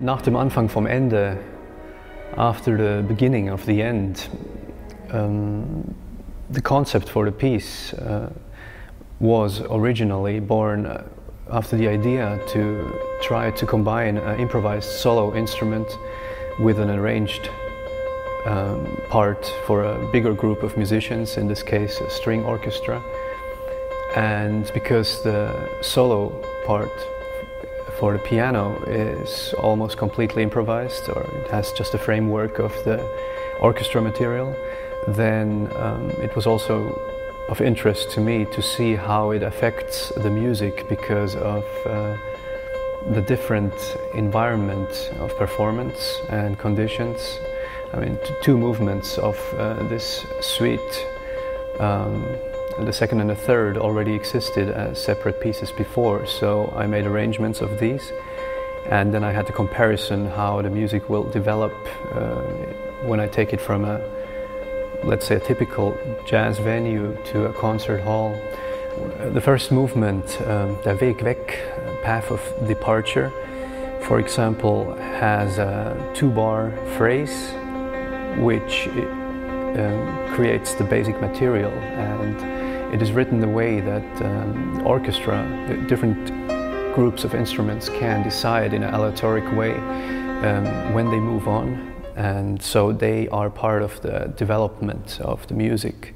Nach dem Anfang vom Ende, after the beginning of the end, the concept for the piece was originally born after the idea to try to combine an improvised solo instrument with an arranged part for a bigger group of musicians, in this case a string orchestra. And because the solo part for the piano is almost completely improvised, or it has just a framework of the orchestra material, then it was also of interest to me to see how it affects the music because of the different environment of performance and conditions. I mean, two movements of this suite, the second and the third, already existed as separate pieces before, so I made arrangements of these, and then I had the comparison how the music will develop when I take it from a, let's say, a typical jazz venue to a concert hall. The first movement, Der Weg weg, path of departure, for example, has a two-bar phrase which creates the basic material, and it is written the way that orchestra, different groups of instruments can decide in an aleatoric way when they move on, and so they are part of the development of the music.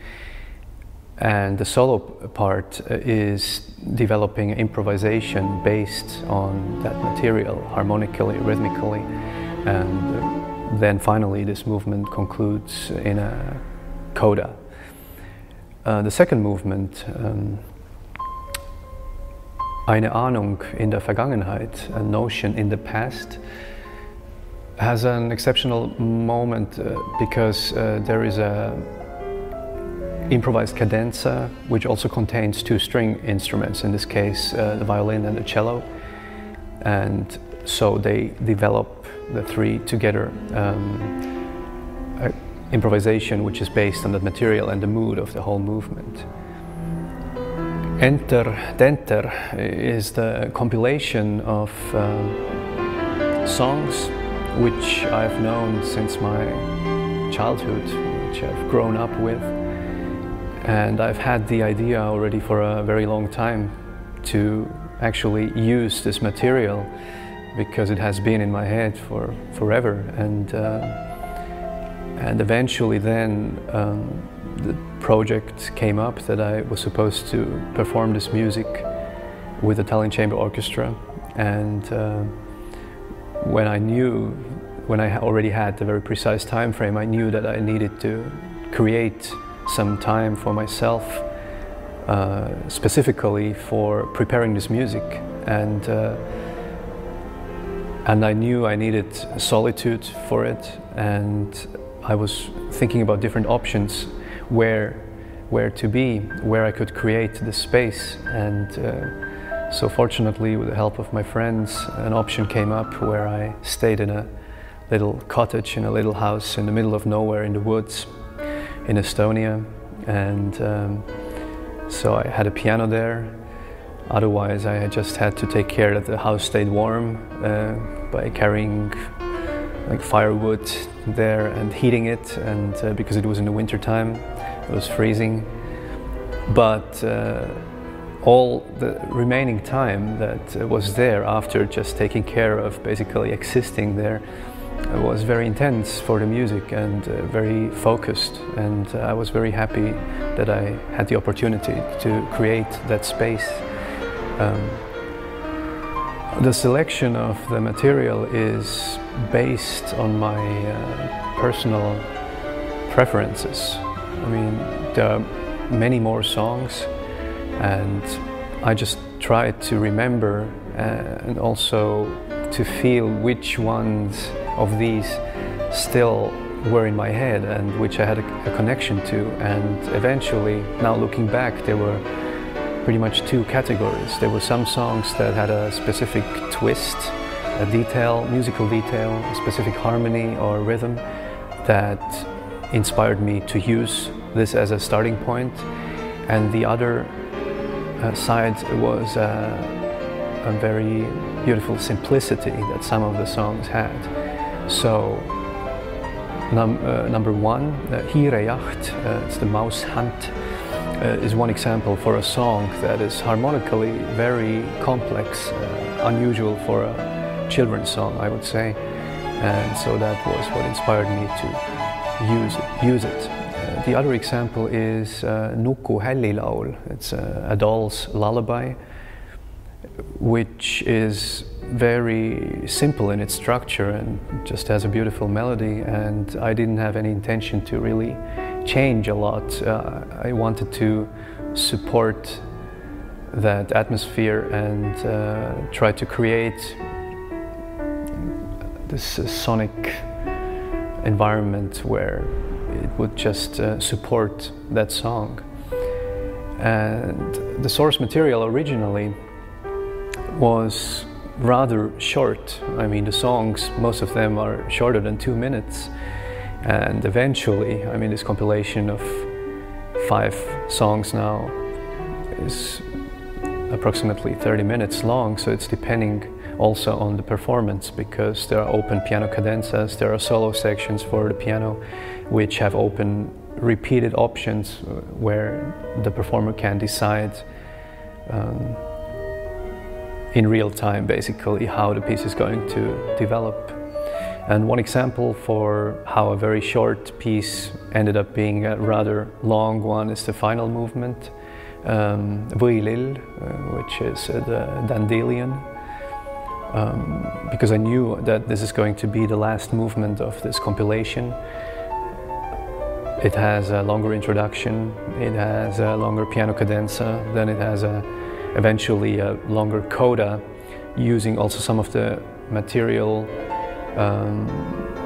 And the solo part is developing improvisation based on that material, harmonically, rhythmically, and then finally this movement concludes in a coda. The second movement, Eine Ahnung in der Vergangenheit, a notion in the past, has an exceptional moment because there is a improvised cadenza which also contains two string instruments, in this case the violin and the cello, and so they develop the three together, improvisation which is based on the material and the mood of the whole movement. Denter is the compilation of songs which I've known since my childhood, which I've grown up with, and I've had the idea already for a very long time to actually use this material because it has been in my head for forever, and eventually then the project came up that I was supposed to perform this music with the Tallinn Chamber Orchestra, and when I already had the very precise time frame, I knew that I needed to create some time for myself specifically for preparing this music, and I knew I needed solitude for it, and I was thinking about different options where to be, where I could create this space, and so fortunately, with the help of my friends, an option came up where I stayed in a little cottage, in a little house in the middle of nowhere in the woods in Estonia, and so I had a piano there. Otherwise, I just had to take care that the house stayed warm by carrying like firewood there and heating it, and because it was in the winter time, it was freezing. But all the remaining time that was there after just taking care of basically existing there was very intense for the music and very focused, and I was very happy that I had the opportunity to create that space. The selection of the material is based on my personal preferences. I mean, there are many more songs, and I just tried to remember and also to feel which ones of these still were in my head and which I had a connection to. And eventually, now looking back, there were pretty much two categories. There were some songs that had a specific twist, a detail, musical detail, a specific harmony or rhythm that inspired me to use this as a starting point. And the other side was a a very beautiful simplicity that some of the songs had. So number one, Hiirejaht, it's the mouse hunt, is one example for a song that is harmonically very complex, unusual for a children's song, I would say. And so that was what inspired me to use it. The other example is Nuku Hällilaul. It's a doll's lullaby, which is very simple in its structure and just has a beautiful melody, and I didn't have any intention to really change a lot. I wanted to support that atmosphere and try to create this sonic environment where it would just support that song. And the source material originally was rather short. I mean, the songs, most of them are shorter than 2 minutes. And eventually, I mean, this compilation of 5 songs now is approximately 30 minutes long, so it's depending also on the performance, because there are open piano cadenzas, there are solo sections for the piano which have open repeated options where the performer can decide in real time basically how the piece is going to develop. And one example for how a very short piece ended up being a rather long one is the final movement, Võilill, which is the dandelion, because I knew that this is going to be the last movement of this compilation. It has a longer introduction, it has a longer piano cadenza, then it has eventually a longer coda, using also some of the material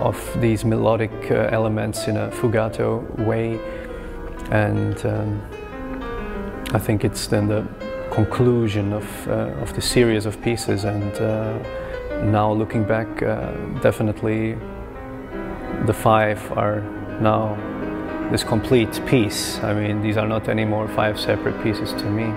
of these melodic elements in a fugato way. And I think it's then the conclusion of the series of pieces, and now looking back, definitely the 5 are now this complete piece. I mean, these are not anymore 5 separate pieces to me.